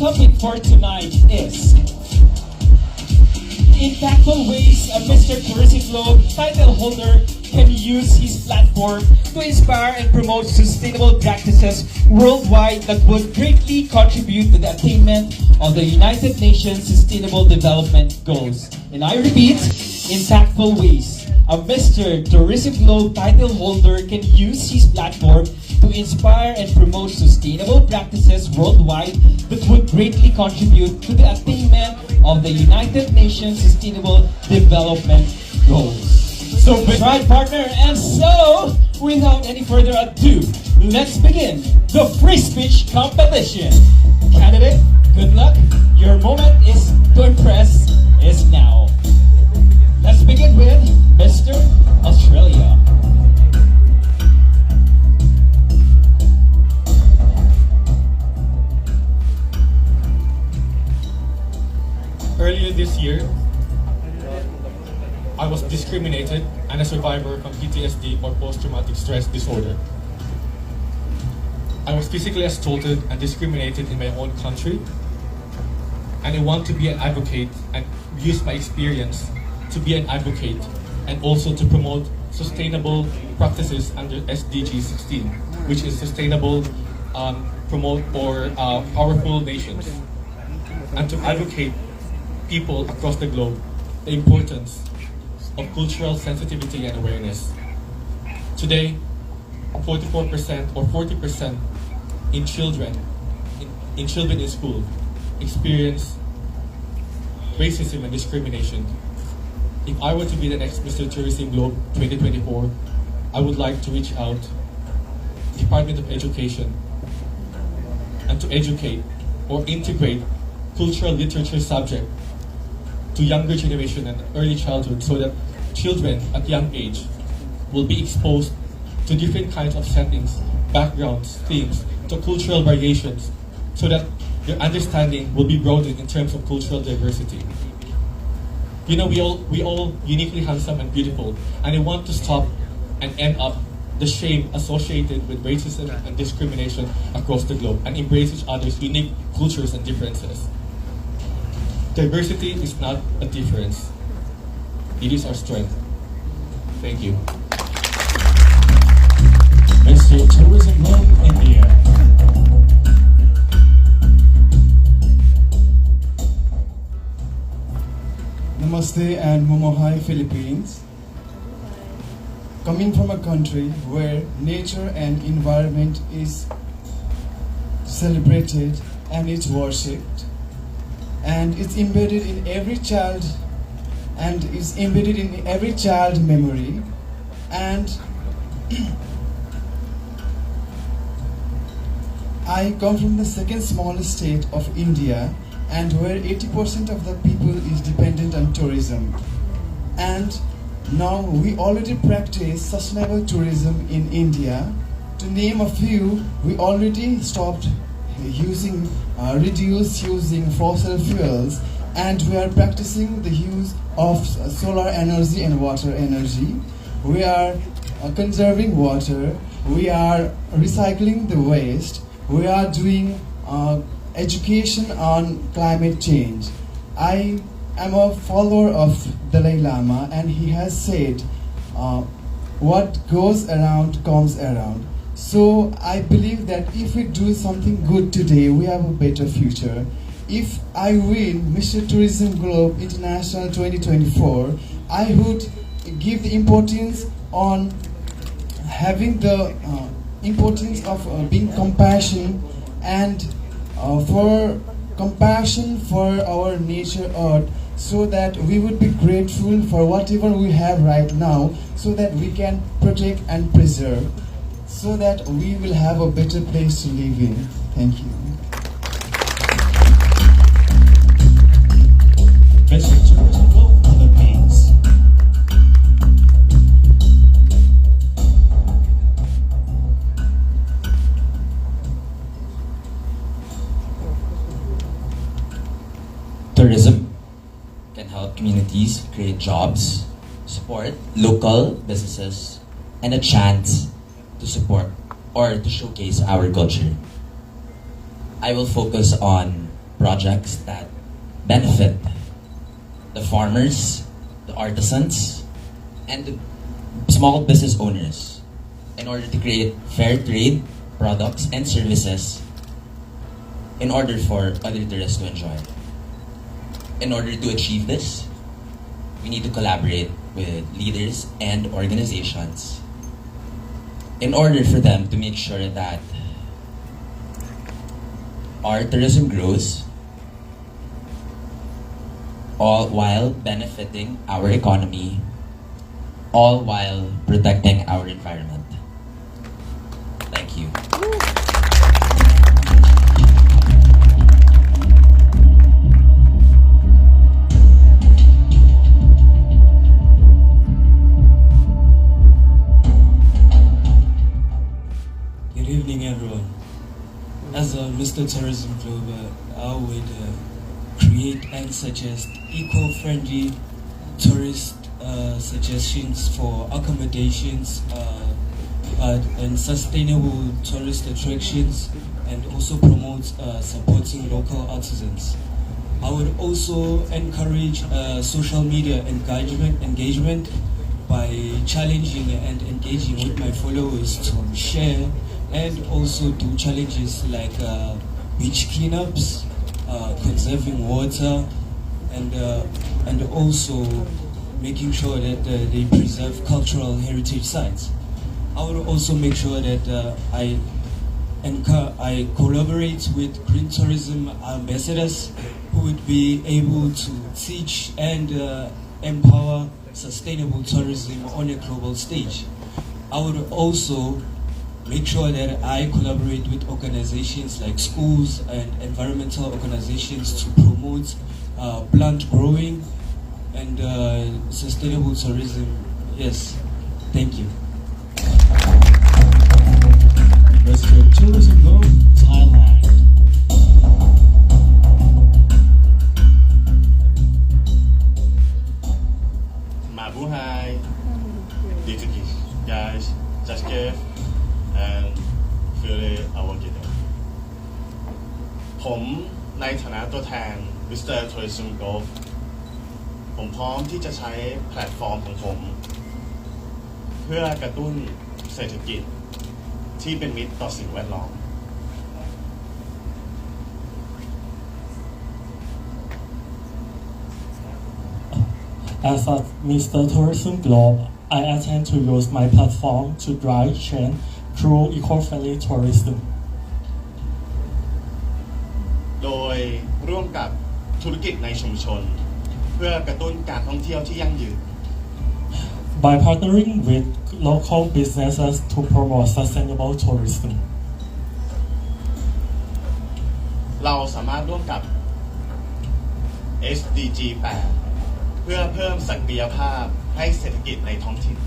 topic for tonight is impactful ways a Mr. Tourism Globe title holder can use his platform to inspire and promote sustainable practices worldwide that would greatly contribute to the attainment of the United Nations Sustainable Development Goals. And I repeat, impactful ways a Mr. Tourism Globe title holder can use his platform to inspire and promote sustainable practices worldwide that would greatly contribute to the attainment of the United Nations Sustainable Development Goals. So, right, partner, and so, without any further ado, let's begin the free speech competition. Candidate, good luck. Your moment is to impress is now. Let's begin with Mr. Australia. Earlier this year, I was discriminated and a survivor from PTSD or post-traumatic stress disorder. I was physically assaulted and discriminated in my own country, and I want to be an advocate and use my experience to be an advocate and also to promote sustainable practices under SDG 16, which is sustainable, promote or powerful nations, and to advocate people across the globe the importance of cultural sensitivity and awareness. Today, 44% or 40% in children in school experience racism and discrimination. If I were to be the next Mr. Tourism Globe 2024, I would like to reach out to Department of Education and to educate or integrate cultural literature subject to younger generation and early childhood so that children at young age will be exposed to different kinds of settings, backgrounds, themes, to cultural variations so that their understanding will be broadened in terms of cultural diversity. You know, we all uniquely handsome and beautiful, and I want to stop and end up the shame associated with racism and discrimination across the globe and embrace each other's unique cultures and differences. Diversity is not a difference. It is our strength. Thank you. Mr. Tourism Globe, India. Namaste and Momohai, Philippines. Coming from a country where nature and environment is celebrated and it's worshipped, and it's embedded in every child memory, and I come from the second smallest state of India, and where 80% of the people is dependent on tourism. And now we already practice sustainable tourism in India. To name a few, we already stopped reduce using fossil fuels, and we are practicing the use of solar energy and water energy. We are conserving water, we are recycling the waste, we are doing education on climate change. I am a follower of Dalai Lama, and he has said, what goes around comes around. So I believe that if we do something good today, we have a better future. If I win Mr. Tourism Globe International 2024, I would give the importance on having the importance of being compassion and for compassion for our nature earth, so that we would be grateful for whatever we have right now, so that we can protect and preserve, so that we will have a better place to live in. Thank you. Mr. Tourism Globe, Philippines. Tourism can help communities create jobs, support local businesses, and a chance to support or to showcase our culture. I will focus on projects that benefit the farmers, the artisans, and the small business owners in order to create fair trade products and services in order for other tourists to enjoy. In order to achieve this, we need to collaborate with leaders and organizations in order for them to make sure that our tourism grows, all while benefiting our economy, all while protecting our environment. Thank you. Good evening, everyone. As a Mr. Tourism Global, I would create and suggest eco-friendly tourist suggestions for accommodations and sustainable tourist attractions, and also promote supporting local artisans. I would also encourage social media engagement by challenging and engaging with my followers to share and also do challenges like beach cleanups, conserving water, and also making sure that they preserve cultural heritage sites. I will also make sure that I collaborate with green tourism ambassadors who would be able to teach and empower sustainable tourism on a global stage. I would also make sure that I collaborate with organizations like schools and environmental organizations to promote plant growing and sustainable tourism. Yes, thank you. Mr. Tourism Go, Thailand. Mabuhay, Dietrich, guys, Jaskev, and Philly Awakito. ผมในฐานะตัวแทน Mr. Tourism Go ผมพร้อมที่จะใช้แพลตฟอร์มของผม เพื่อกระตุ้นเศรษฐกิจที่เป็นมิตรต่อสิ่งแวดล้อม As a Mr. Tourism Globe, I intend to use my platform to drive change through eco-friendly tourism. โดยร่วมกับธุรกิจในชุมชน เพื่อกระตุ้นการท่องเที่ยวที่ยั่งยืน By partnering with local businesses to promote sustainable tourism. เราสามารถร่วมกับ SDG 8 เพื่อเพิ่มศักยภาพให้เศรษฐกิจในท้องถิ่น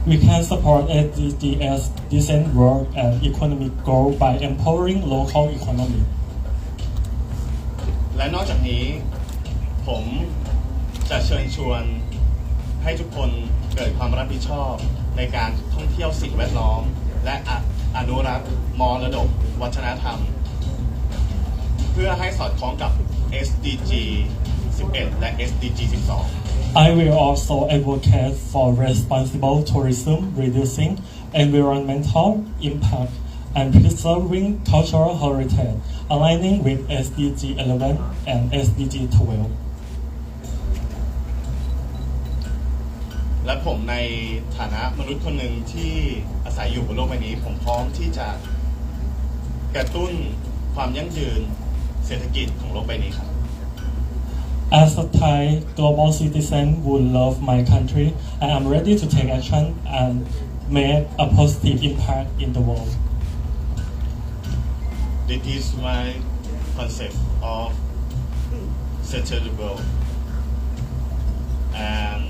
We can support SDGs decent work and economic growth by empowering local economy. และนอกจากนี้ผมจะเชิญชวนให้ทุกคนเกิดความรับผิดชอบในการท่องเที่ยวสิ่งแวดล้อม และอนุรักษ์มรดกวัฒนธรรม เพื่อให้สอดคล้องกับ SDG 11 และ SDG 12 I will also advocate for responsible tourism, reducing environmental impact, and preserving cultural heritage, aligning with SDG 11 and SDG 12. และผมในฐานะมนุษย์คนหนึ่งที่อาศัยอยู่บนโลกใบนี้ ผมพร้อมที่จะกระตุ้นความยั่งยืนเศรษฐกิจของโลกใบนี้ครับ As a Thai global citizen who love my country, I am ready to take action and make a positive impact in the world. This is my concept of sustainable, and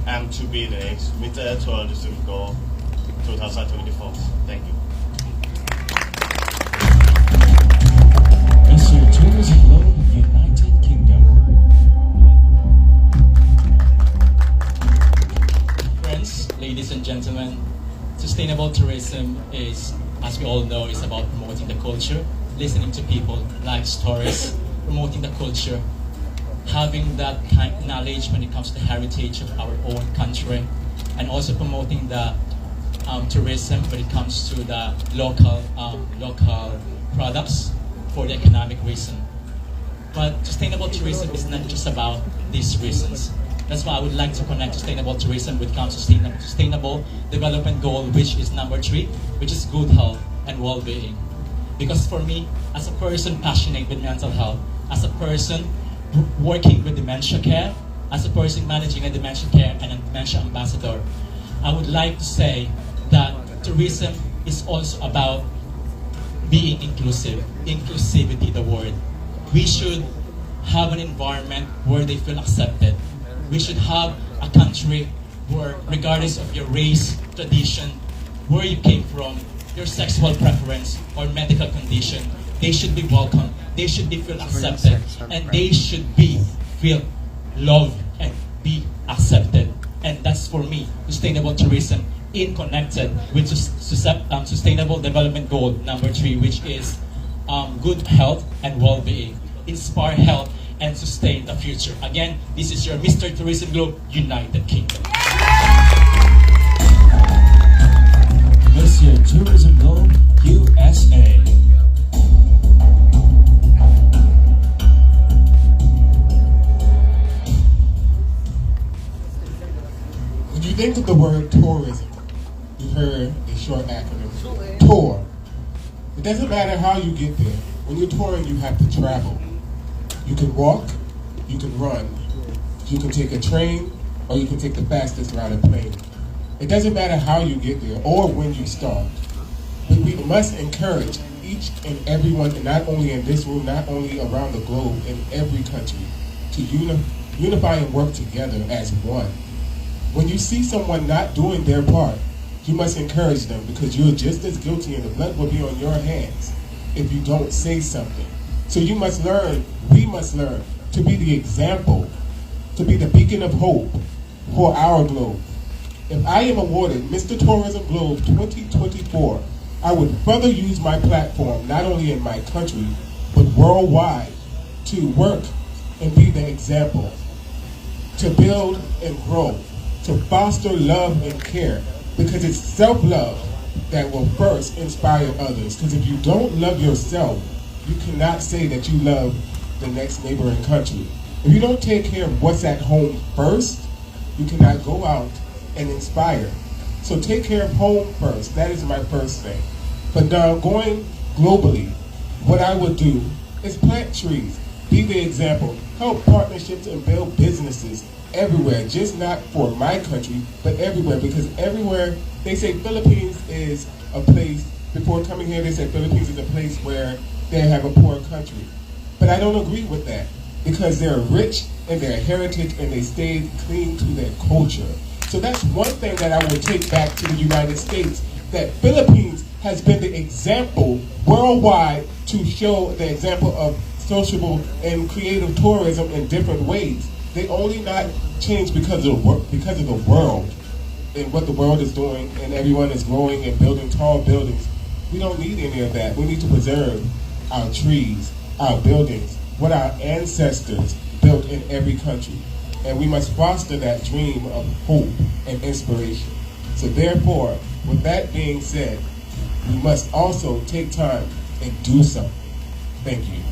I'm to be the next Mr. Tourism Go 2024. Thank you. Mr. Tourism Go, United Kingdom. Friends, ladies and gentlemen, sustainable tourism is, as we all know, is about promoting the culture, listening to people, life stories, promoting the culture, having that kind of knowledge when it comes to the heritage of our own country, and also promoting the tourism when it comes to the local products for the economic reason. But sustainable tourism is not just about these reasons. That's why I would like to connect sustainable tourism with sustainable development goal, which is number 3, which is good health and well-being. Because for me, as a person passionate with mental health, as a person working with dementia care, as a person managing a dementia care and a dementia ambassador, I would like to say that tourism is also about being inclusive. Inclusivity, the word. We should have an environment where they feel accepted. We should have a country where, regardless of your race, tradition, where you came from, your sexual preference or medical condition, they should be welcome. They should be feel accepted, and they should be feel loved and be accepted. And that's for me sustainable tourism in connected with sustainable development goal number 3, which is good health and well-being. Inspire health and sustain the future. Again, this is your Mr. Tourism Globe, United Kingdom. Mr. Tourism Globe, USA. When you think of the word tourism, you heard the short acronym, TOUR. It doesn't matter how you get there. When you're touring, you have to travel. You can walk, you can run, you can take a train, or you can take the fastest route of plane. It doesn't matter how you get there or when you start. But we must encourage each and everyone, and not only in this room, not only around the globe, in every country, to unify and work together as one. When you see someone not doing their part, you must encourage them, because you're just as guilty and the blood will be on your hands if you don't say something. So you must learn, we must learn, to be the example, to be the beacon of hope for our globe. If I am awarded Mr. Tourism Globe 2024, I would further use my platform, not only in my country, but worldwide, to work and be the example, to build and grow, to foster love and care, because it's self-love that will first inspire others. Because if you don't love yourself, you cannot say that you love the next neighboring country. If you don't take care of what's at home first, you cannot go out and inspire. So take care of home first. That is my first thing. But now going globally, what I would do is plant trees, be the example, help partnerships and build businesses everywhere, just not for my country, but everywhere, because everywhere, they say Philippines is a place, before coming here they said Philippines is a place where they have a poor country. But I don't agree with that, because they're rich in their heritage and they stayed clean to their culture. So that's one thing that I will take back to the United States, that Philippines has been the example worldwide to show the example of sociable and creative tourism in different ways. They only not change because of the world and what the world is doing, and everyone is growing and building tall buildings. We don't need any of that. We need to preserve our trees, our buildings, what our ancestors built in every country. And we must foster that dream of hope and inspiration. So therefore, with that being said, we must also take time and do something. Thank you.